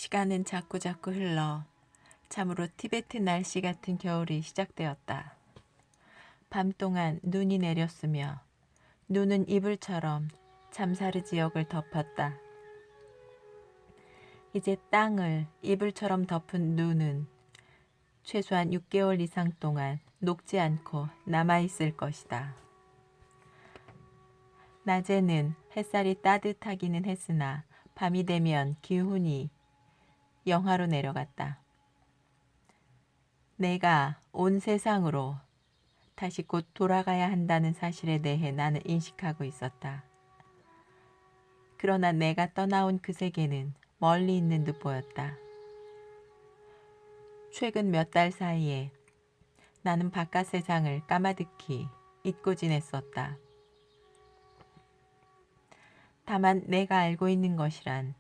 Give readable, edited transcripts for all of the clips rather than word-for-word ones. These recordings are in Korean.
시간은 자꾸자꾸 흘러 참으로 티베트 날씨 같은 겨울이 시작되었다. 밤 동안 눈이 내렸으며 눈은 이불처럼 잠사르 지역을 덮었다. 이제 땅을 이불처럼 덮은 눈은 최소한 6개월 이상 동안 녹지 않고 남아있을 것이다. 낮에는 햇살이 따뜻하기는 했으나 밤이 되면 기온이 영하로 내려갔다. 내가 온 세상으로 다시 곧 돌아가야 한다는 사실에 대해 나는 인식하고 있었다. 그러나 내가 떠나온 그 세계는 멀리 있는 듯 보였다. 최근 몇 달 사이에 나는 바깥 세상을 까마득히 잊고 지냈었다. 다만 내가 알고 있는 것이란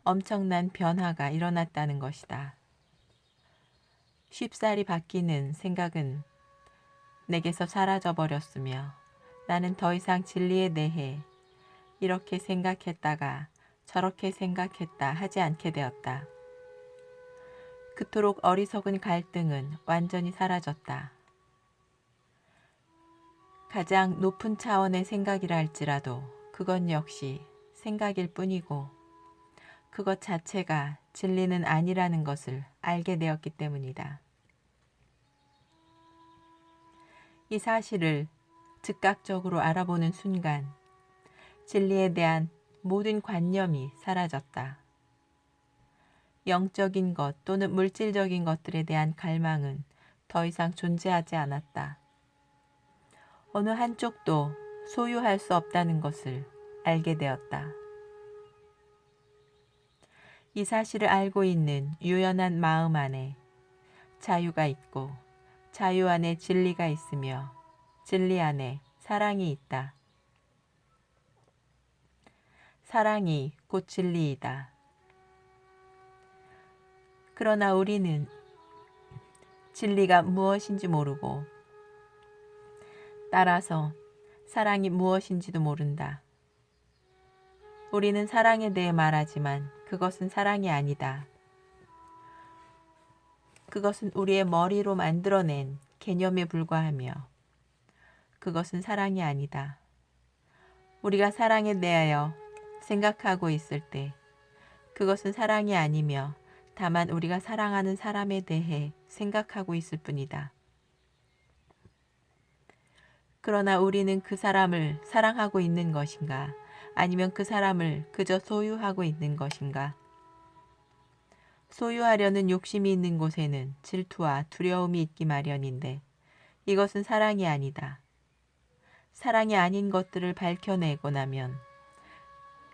엄청난 변화가 일어났다는 것이다. 쉽사리 바뀌는 생각은 내게서 사라져버렸으며 나는 더 이상 진리에 대해 이렇게 생각했다가 저렇게 생각했다 하지 않게 되었다. 그토록 어리석은 갈등은 완전히 사라졌다. 가장 높은 차원의 생각이라 할지라도 그건 역시 생각일 뿐이고 그것 자체가 진리는 아니라는 것을 알게 되었기 때문이다. 이 사실을 즉각적으로 알아보는 순간 진리에 대한 모든 관념이 사라졌다. 영적인 것 또는 물질적인 것들에 대한 갈망은 더 이상 존재하지 않았다. 어느 한쪽도 소유할 수 없다는 것을 알게 되었다. 이 사실을 알고 있는 유연한 마음 안에 자유가 있고 자유 안에 진리가 있으며 진리 안에 사랑이 있다. 사랑이 곧 진리이다. 그러나 우리는 진리가 무엇인지 모르고 따라서 사랑이 무엇인지도 모른다. 우리는 사랑에 대해 말하지만 그것은 사랑이 아니다. 그것은 우리의 머리로 만들어낸 개념에 불과하며 그것은 사랑이 아니다. 우리가 사랑에 대하여 생각하고 있을 때 그것은 사랑이 아니며 다만 우리가 사랑하는 사람에 대해 생각하고 있을 뿐이다. 그러나 우리는 그 사람을 사랑하고 있는 것인가? 아니면 그 사람을 그저 소유하고 있는 것인가? 소유하려는 욕심이 있는 곳에는 질투와 두려움이 있기 마련인데 이것은 사랑이 아니다. 사랑이 아닌 것들을 밝혀내고 나면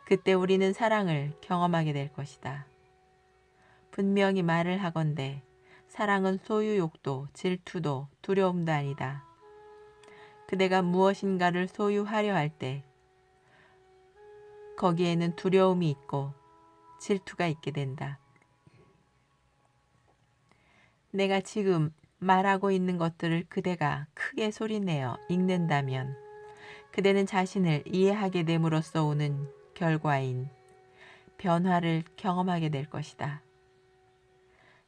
그때 우리는 사랑을 경험하게 될 것이다. 분명히 말을 하건대 사랑은 소유욕도 질투도 두려움도 아니다. 그대가 무엇인가를 소유하려 할 때 거기에는 두려움이 있고 질투가 있게 된다. 내가 지금 말하고 있는 것들을 그대가 크게 소리내어 읽는다면 그대는 자신을 이해하게 됨으로써 오는 결과인 변화를 경험하게 될 것이다.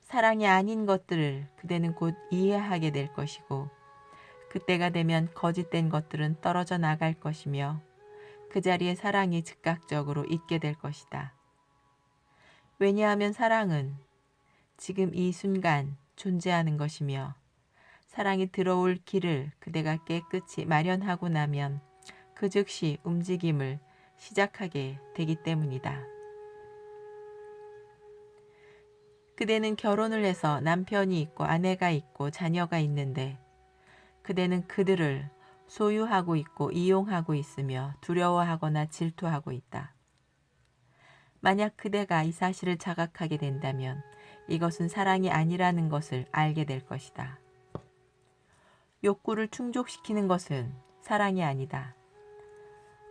사랑이 아닌 것들을 그대는 곧 이해하게 될 것이고 그때가 되면 거짓된 것들은 떨어져 나갈 것이며 그 자리에 사랑이 즉각적으로 있게 될 것이다. 왜냐하면 사랑은 지금 이 순간 존재하는 것이며 사랑이 들어올 길을 그대가 깨끗이 마련하고 나면 그 즉시 움직임을 시작하게 되기 때문이다. 그대는 결혼을 해서 남편이 있고 아내가 있고 자녀가 있는데 그대는 그들을 소유하고 있고 이용하고 있으며 두려워하거나 질투하고 있다. 만약 그대가 이 사실을 자각하게 된다면 이것은 사랑이 아니라는 것을 알게 될 것이다. 욕구를 충족시키는 것은 사랑이 아니다.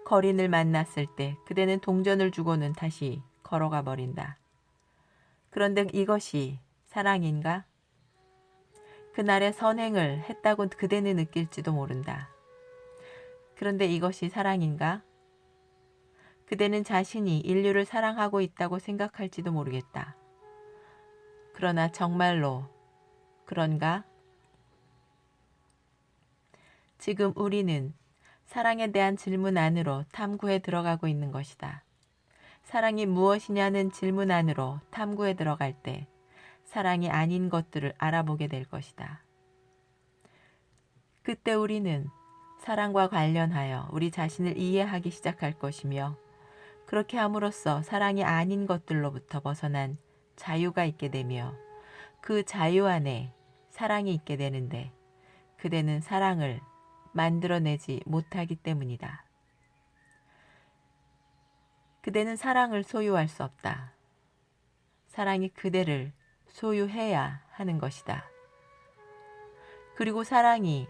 거린을 만났을 때 그대는 동전을 주고는 다시 걸어가 버린다. 그런데 이것이 사랑인가? 그날의 선행을 했다고 그대는 느낄지도 모른다. 그런데 이것이 사랑인가? 그대는 자신이 인류를 사랑하고 있다고 생각할지도 모르겠다. 그러나 정말로 그런가? 지금 우리는 사랑에 대한 질문 안으로 탐구에 들어가고 있는 것이다. 사랑이 무엇이냐는 질문 안으로 탐구에 들어갈 때 사랑이 아닌 것들을 알아보게 될 것이다. 그때 우리는 사랑과 관련하여 우리 자신을 이해하기 시작할 것이며 그렇게 함으로써 사랑이 아닌 것들로부터 벗어난 자유가 있게 되며 그 자유 안에 사랑이 있게 되는데 그대는 사랑을 만들어내지 못하기 때문이다. 그대는 사랑을 소유할 수 없다. 사랑이 그대를 소유해야 하는 것이다. 그리고 사랑이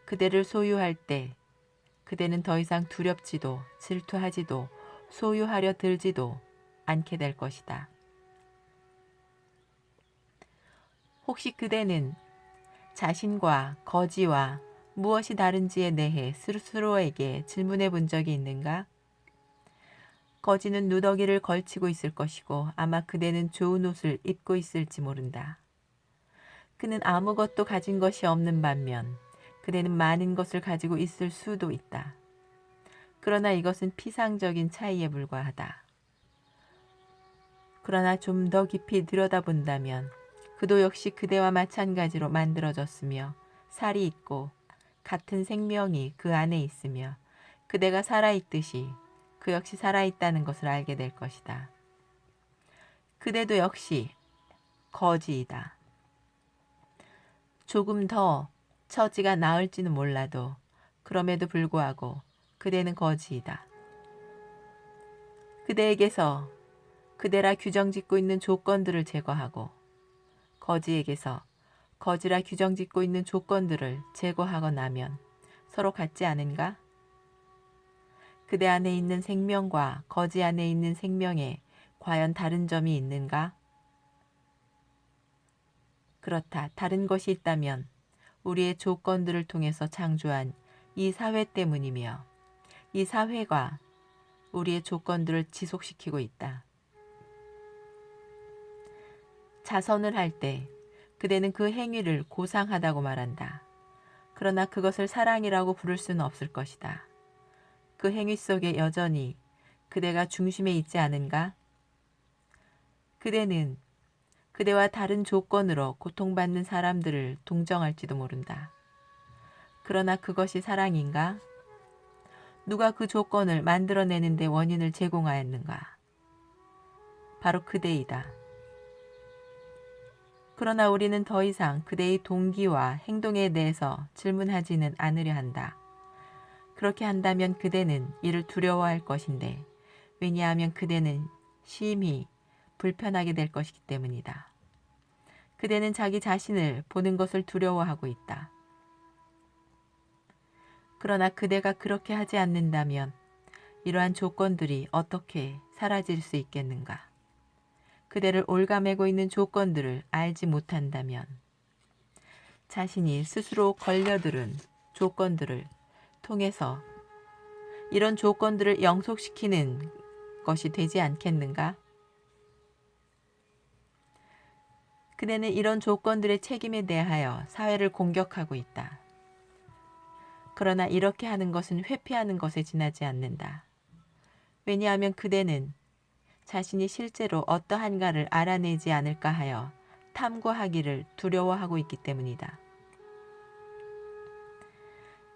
그대를 소유할 때 그대는 더 이상 두렵지도 질투하지도 소유하려 들지도 않게 될 것이다. 혹시 그대는 자신과 거지와 무엇이 다른지에 대해 스스로에게 질문해 본 적이 있는가? 거지는 누더기를 걸치고 있을 것이고 아마 그대는 좋은 옷을 입고 있을지 모른다. 그는 아무것도 가진 것이 없는 반면 그대는 많은 것을 가지고 있을 수도 있다. 그러나 이것은 피상적인 차이에 불과하다. 그러나 좀 더 깊이 들여다본다면 그도 역시 그대와 마찬가지로 만들어졌으며 살이 있고 같은 생명이 그 안에 있으며 그대가 살아있듯이 그 역시 살아있다는 것을 알게 될 것이다. 그대도 역시 거지이다. 조금 더 처지가 나을지는 몰라도 그럼에도 불구하고 그대는 거지이다. 그대에게서 그대라 규정짓고 있는 조건들을 제거하고 거지에게서 거지라 규정짓고 있는 조건들을 제거하고 나면 서로 같지 않은가? 그대 안에 있는 생명과 거지 안에 있는 생명에 과연 다른 점이 있는가? 그렇다. 다른 것이 있다면 우리의 조건들을 통해서 창조한 이 사회 때문이며 이 사회가 우리의 조건들을 지속시키고 있다. 자선을 할 때 그대는 그 행위를 고상하다고 말한다. 그러나 그것을 사랑이라고 부를 수는 없을 것이다. 그 행위 속에 여전히 그대가 중심에 있지 않은가? 그대는 그대와 다른 조건으로 고통받는 사람들을 동정할지도 모른다. 그러나 그것이 사랑인가? 누가 그 조건을 만들어내는 데 원인을 제공하였는가? 바로 그대이다. 그러나 우리는 더 이상 그대의 동기와 행동에 대해서 질문하지는 않으려 한다. 그렇게 한다면 그대는 이를 두려워할 것인데 왜냐하면 그대는 심히 불편하게 될 것이기 때문이다. 그대는 자기 자신을 보는 것을 두려워하고 있다. 그러나 그대가 그렇게 하지 않는다면 이러한 조건들이 어떻게 사라질 수 있겠는가? 그대를 올가매고 있는 조건들을 알지 못한다면 자신이 스스로 걸려들은 조건들을 통해서 이런 조건들을 영속시키는 것이 되지 않겠는가? 그대는 이런 조건들의 책임에 대하여 사회를 공격하고 있다. 그러나 이렇게 하는 것은 회피하는 것에 지나지 않는다. 왜냐하면 그대는 자신이 실제로 어떠한가를 알아내지 않을까 하여 탐구하기를 두려워하고 있기 때문이다.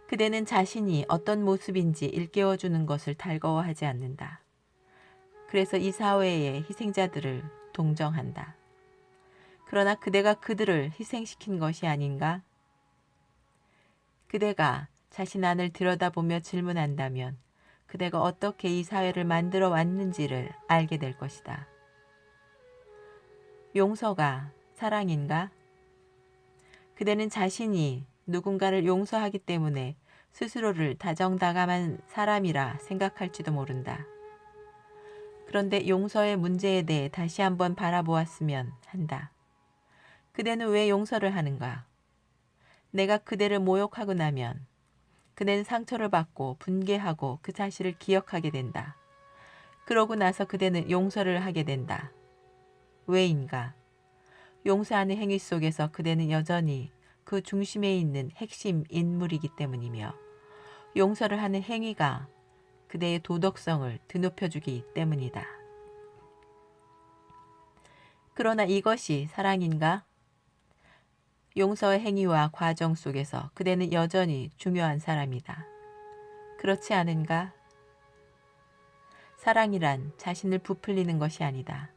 그대는 자신이 어떤 모습인지 일깨워주는 것을 달거워하지 않는다. 그래서 이 사회의 희생자들을 동정한다. 그러나 그대가 그들을 희생시킨 것이 아닌가? 그대가 자신 안을 들여다보며 질문한다면 그대가 어떻게 이 사회를 만들어 왔는지를 알게 될 것이다. 용서가 사랑인가? 그대는 자신이 누군가를 용서하기 때문에 스스로를 다정다감한 사람이라 생각할지도 모른다. 그런데 용서의 문제에 대해 다시 한번 바라보았으면 한다. 그대는 왜 용서를 하는가? 내가 그대를 모욕하고 나면 그대는 상처를 받고 분개하고 그 사실을 기억하게 된다. 그러고 나서 그대는 용서를 하게 된다. 왜인가? 용서하는 행위 속에서 그대는 여전히 그 중심에 있는 핵심 인물이기 때문이며 용서를 하는 행위가 그대의 도덕성을 드높여주기 때문이다. 그러나 이것이 사랑인가? 용서의 행위와 과정 속에서 그대는 여전히 중요한 사람이다. 그렇지 않은가? 사랑이란 자신을 부풀리는 것이 아니다.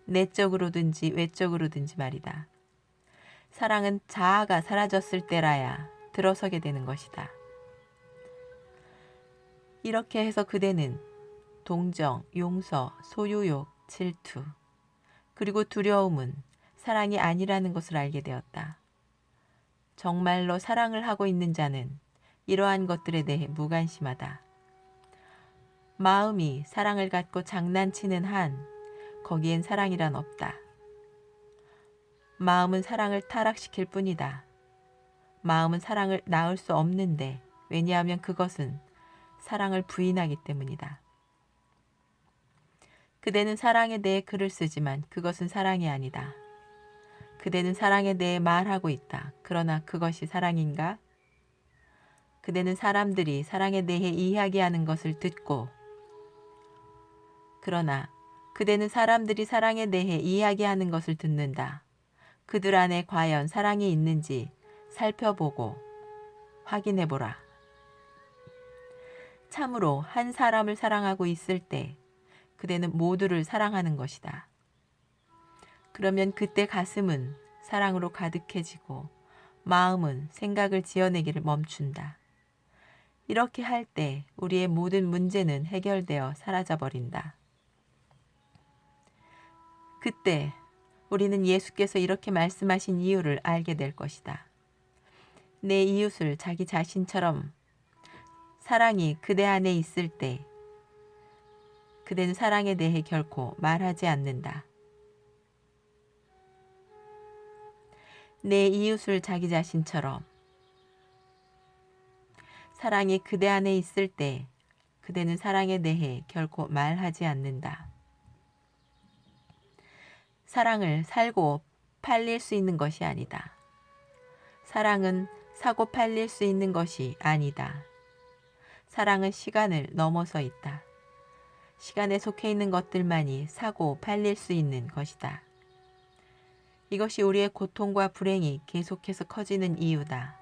내적으로든지 외적으로든지 말이다. 사랑은 자아가 사라졌을 때라야 들어서게 되는 것이다. 이렇게 해서 그대는 동정, 용서, 소유욕, 질투, 그리고 두려움은 사랑이 아니라는 것을 알게 되었다. 정말로 사랑을 하고 있는 자는 이러한 것들에 대해 무관심하다. 마음이 사랑을 갖고 장난치는 한 거기엔 사랑이란 없다. 마음은 사랑을 타락시킬 뿐이다. 마음은 사랑을 낳을 수 없는데 왜냐하면 그것은 사랑을 부인하기 때문이다. 그대는 사랑에 대해 글을 쓰지만 그것은 사랑이 아니다. 그대는 사랑에 대해 말하고 있다. 그러나 그것이 사랑인가? 그대는 사람들이 사랑에 대해 이야기하는 것을 듣고 그러나 그대는 사람들이 사랑에 대해 이야기하는 것을 듣는다. 그들 안에 과연 사랑이 있는지 살펴보고 확인해보라. 참으로 한 사람을 사랑하고 있을 때 그대는 모두를 사랑하는 것이다. 그러면 그때 가슴은 사랑으로 가득해지고 마음은 생각을 지어내기를 멈춘다. 이렇게 할 때 우리의 모든 문제는 해결되어 사라져버린다. 그때 우리는 예수께서 이렇게 말씀하신 이유를 알게 될 것이다. 내 이웃을 자기 자신처럼 사랑이 그대 안에 있을 때 그대는 사랑에 대해 결코 말하지 않는다. 내 이웃을 자기 자신처럼 사랑이 그대 안에 있을 때 그대는 사랑에 대해 결코 말하지 않는다. 사랑을 살고 팔릴 수 있는 것이 아니다. 사랑은 사고 팔릴 수 있는 것이 아니다. 사랑은 시간을 넘어서 있다. 시간에 속해 있는 것들만이 사고 팔릴 수 있는 것이다. 이것이 우리의 고통과 불행이 계속해서 커지는 이유다.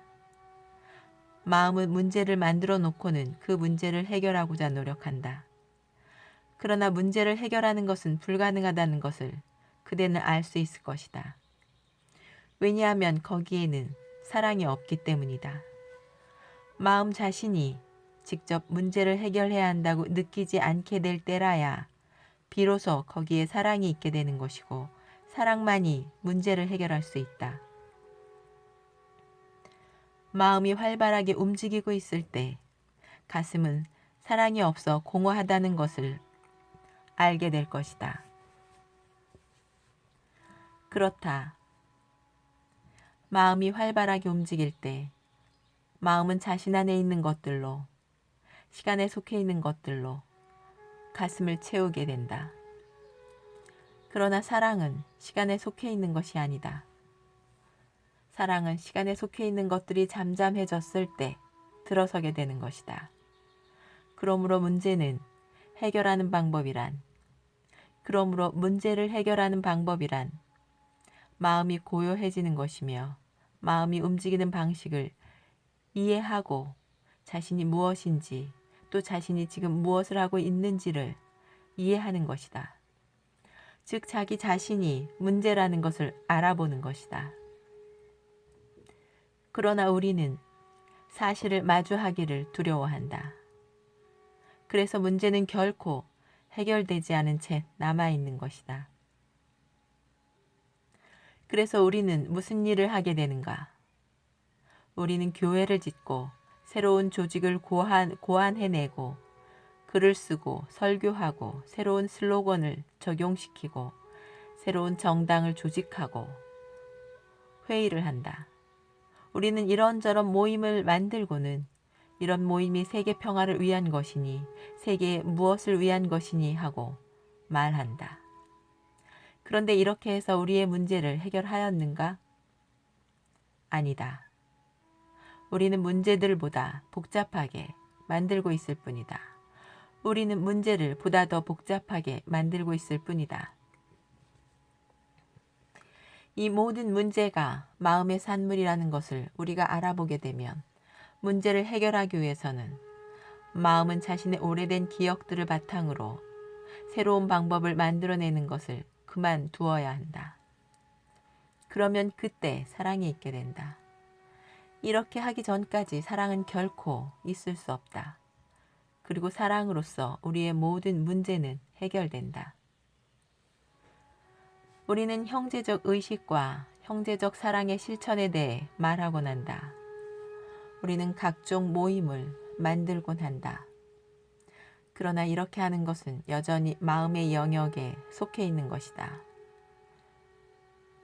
마음은 문제를 만들어 놓고는 그 문제를 해결하고자 노력한다. 그러나 문제를 해결하는 것은 불가능하다는 것을 그대는 알 수 있을 것이다. 왜냐하면 거기에는 사랑이 없기 때문이다. 마음 자신이 직접 문제를 해결해야 한다고 느끼지 않게 될 때라야 비로소 거기에 사랑이 있게 되는 것이고 사랑만이 문제를 해결할 수 있다. 마음이 활발하게 움직이고 있을 때 가슴은 사랑이 없어 공허하다는 것을 알게 될 것이다. 그렇다. 마음이 활발하게 움직일 때 마음은 자신 안에 있는 것들로, 시간에 속해 있는 것들로 가슴을 채우게 된다. 그러나 사랑은 시간에 속해 있는 것이 아니다. 사랑은 시간에 속해 있는 것들이 잠잠해졌을 때 들어서게 되는 것이다. 그러므로 문제를 해결하는 방법이란 마음이 고요해지는 것이며 마음이 움직이는 방식을 이해하고 자신이 무엇인지 또 자신이 지금 무엇을 하고 있는지를 이해하는 것이다. 즉 자기 자신이 문제라는 것을 알아보는 것이다. 그러나 우리는 사실을 마주하기를 두려워한다. 그래서 문제는 결코 해결되지 않은 채 남아있는 것이다. 그래서 우리는 무슨 일을 하게 되는가? 우리는 교회를 짓고 새로운 조직을 고안해내고 글을 쓰고 설교하고 새로운 슬로건을 적용시키고 새로운 정당을 조직하고 회의를 한다. 우리는 이런저런 모임을 만들고는 이런 모임이 세계 평화를 위한 것이니 세계에 무엇을 위한 것이니 하고 말한다. 그런데 이렇게 해서 우리의 문제를 해결하였는가? 아니다. 우리는 문제들보다 복잡하게 만들고 있을 뿐이다. 우리는 문제를 보다 더 복잡하게 만들고 있을 뿐이다. 이 모든 문제가 마음의 산물이라는 것을 우리가 알아보게 되면 문제를 해결하기 위해서는 마음은 자신의 오래된 기억들을 바탕으로 새로운 방법을 만들어내는 것을 그만두어야 한다. 그러면 그때 사랑이 있게 된다. 이렇게 하기 전까지 사랑은 결코 있을 수 없다. 그리고 사랑으로서 우리의 모든 문제는 해결된다. 우리는 형제적 의식과 형제적 사랑의 실천에 대해 말하곤 한다. 우리는 각종 모임을 만들곤 한다. 그러나 이렇게 하는 것은 여전히 마음의 영역에 속해 있는 것이다.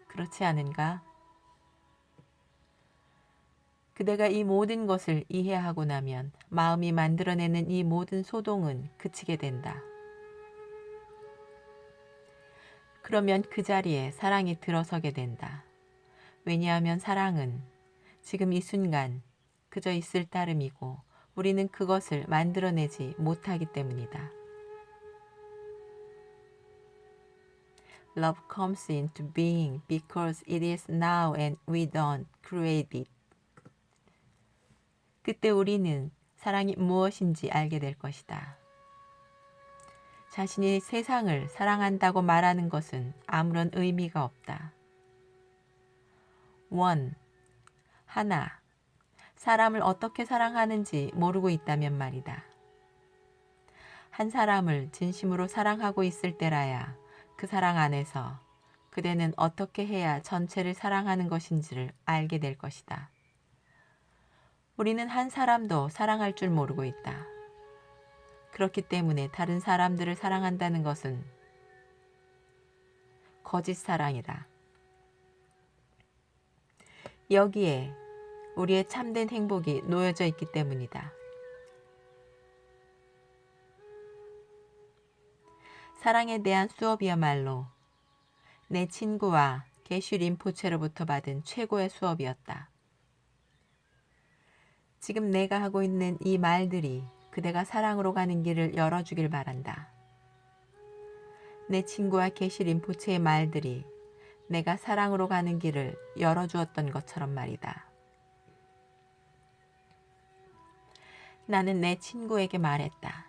그렇지 않은가? 그대가 이 모든 것을 이해하고 나면 마음이 만들어내는 이 모든 소동은 그치게 된다. 그러면 그 자리에 사랑이 들어서게 된다. 왜냐하면 사랑은 지금 이 순간 그저 있을 따름이고 우리는 그것을 만들어내지 못하기 때문이다. Love comes into being because it is now and we don't create it. 그때 우리는 사랑이 무엇인지 알게 될 것이다. 자신이 세상을 사랑한다고 말하는 것은 아무런 의미가 없다. 원, 하나, 사람을 어떻게 사랑하는지 모르고 있다면 말이다. 한 사람을 진심으로 사랑하고 있을 때라야 그 사랑 안에서 그대는 어떻게 해야 전체를 사랑하는 것인지를 알게 될 것이다. 우리는 한 사람도 사랑할 줄 모르고 있다. 그렇기 때문에 다른 사람들을 사랑한다는 것은 거짓 사랑이다. 여기에 우리의 참된 행복이 놓여져 있기 때문이다. 사랑에 대한 수업이야말로 내 친구와 게슈 림포체로부터 받은 최고의 수업이었다. 지금 내가 하고 있는 이 말들이 그대가 사랑으로 가는 길을 열어주길 바란다. 내 친구와 게슈 림포체의 말들이 내가 사랑으로 가는 길을 열어주었던 것처럼 말이다. 나는 내 친구에게 말했다.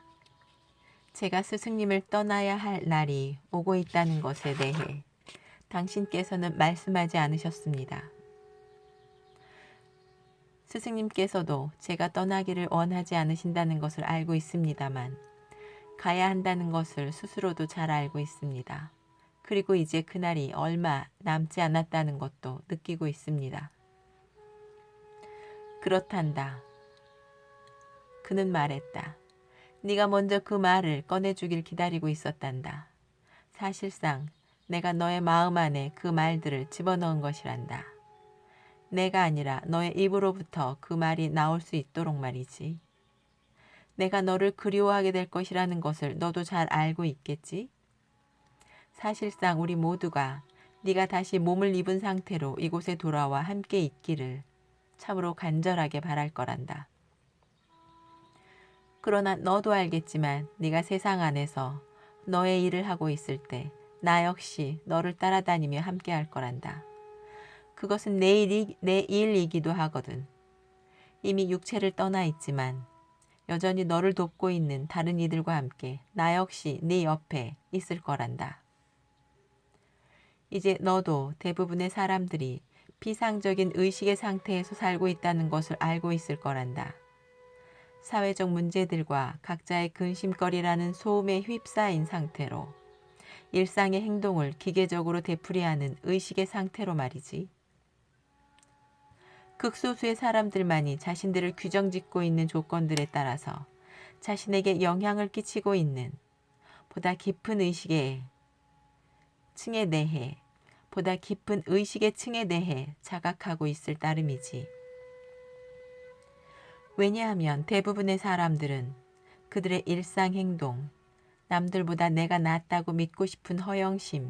제가 스승님을 떠나야 할 날이 오고 있다는 것에 대해 당신께서는 말씀하지 않으셨습니다. 스승님께서도 제가 떠나기를 원하지 않으신다는 것을 알고 있습니다만 가야 한다는 것을 스스로도 잘 알고 있습니다. 그리고 이제 그날이 얼마 남지 않았다는 것도 느끼고 있습니다. 그렇단다. 그는 말했다. 네가 먼저 그 말을 꺼내주길 기다리고 있었단다. 사실상 내가 너의 마음 안에 그 말들을 집어넣은 것이란다. 내가 아니라 너의 입으로부터 그 말이 나올 수 있도록 말이지. 내가 너를 그리워하게 될 것이라는 것을 너도 잘 알고 있겠지? 사실상 우리 모두가 네가 다시 몸을 입은 상태로 이곳에 돌아와 함께 있기를 참으로 간절하게 바랄 거란다. 그러나 너도 알겠지만 네가 세상 안에서 너의 일을 하고 있을 때 나 역시 너를 따라다니며 함께 할 거란다. 그것은 내 일이기도 하거든. 이미 육체를 떠나 있지만 여전히 너를 돕고 있는 다른 이들과 함께 나 역시 네 옆에 있을 거란다. 이제 너도 대부분의 사람들이 비상적인 의식의 상태에서 살고 있다는 것을 알고 있을 거란다. 사회적 문제들과 각자의 근심거리라는 소음에 휩싸인 상태로 일상의 행동을 기계적으로 되풀이하는 의식의 상태로 말이지. 극소수의 사람들만이 자신들을 규정짓고 있는 조건들에 따라서 자신에게 영향을 끼치고 있는 보다 깊은 의식의 층에 대해 자각하고 있을 따름이지. 왜냐하면 대부분의 사람들은 그들의 일상 행동, 남들보다 내가 낫다고 믿고 싶은 허영심,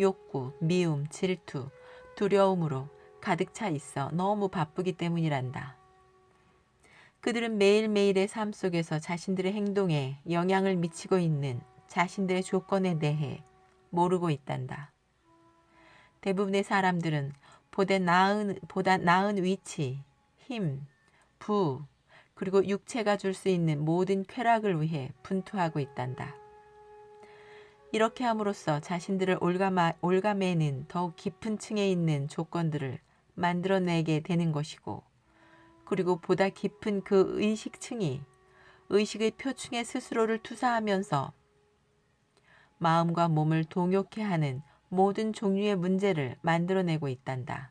욕구, 미움, 질투, 두려움으로 가득 차 있어 너무 바쁘기 때문이란다. 그들은 매일매일의 삶 속에서 자신들의 행동에 영향을 미치고 있는 자신들의 조건에 대해 모르고 있단다. 대부분의 사람들은 보다 나은 위치, 힘, 부, 그리고 육체가 줄 수 있는 모든 쾌락을 위해 분투하고 있단다. 이렇게 함으로써 자신들을 올가매는 더욱 깊은 층에 있는 조건들을 만들어내게 되는 것이고, 그리고 보다 깊은 그 의식층이 의식의 표층에 스스로를 투사하면서 마음과 몸을 동요케 하는 모든 종류의 문제를 만들어내고 있단다.